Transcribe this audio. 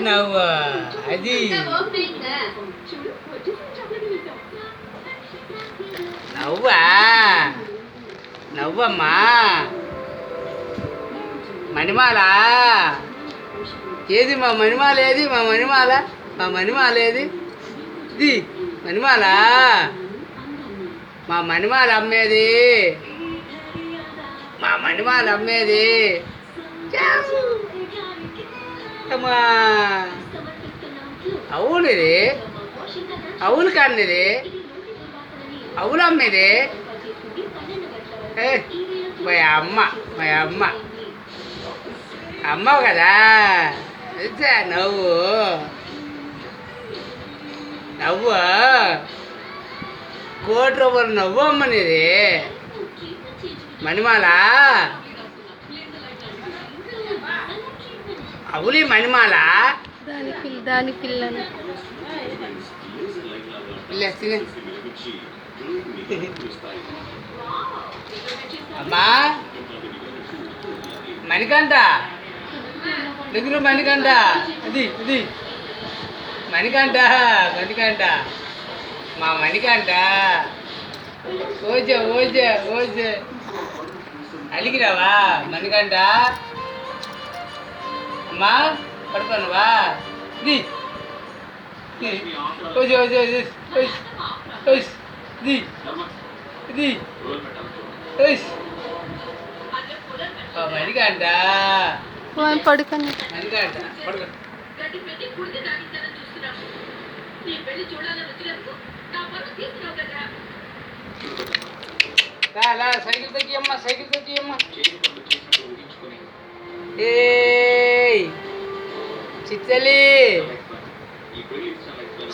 నవ్వు అది నవ్వా నవ్వమ్మా మణిమాల ఏది మా మణిమాల ఏది మా మణిమాల ఏది ఇది మణిమాల మా మణిమాల అమ్మేది మా మణిమాల అమ్మేది అమ్మా అవునిది అవును కన్నిది అవును అమ్మేది మా అమ్మ అమ్మవు కదా నవ్వు ₹1,00,00,000 నవ్వు అమ్మనిది మణిమాల అవులి మణిమాల దాని పిల్లని అమ్మా మణికంఠ దగ్గర మణికంఠ ఇది మణికంఠ మా మణికంఠ ఓజే అలిగిరావా మణికంఠ అమ్మా పడుకోనువా ఇది మణికంఠ పడుకొని మణికంఠ పడుకో సైకిల్ తగ్గియమ్మా ఏ చిత్తలి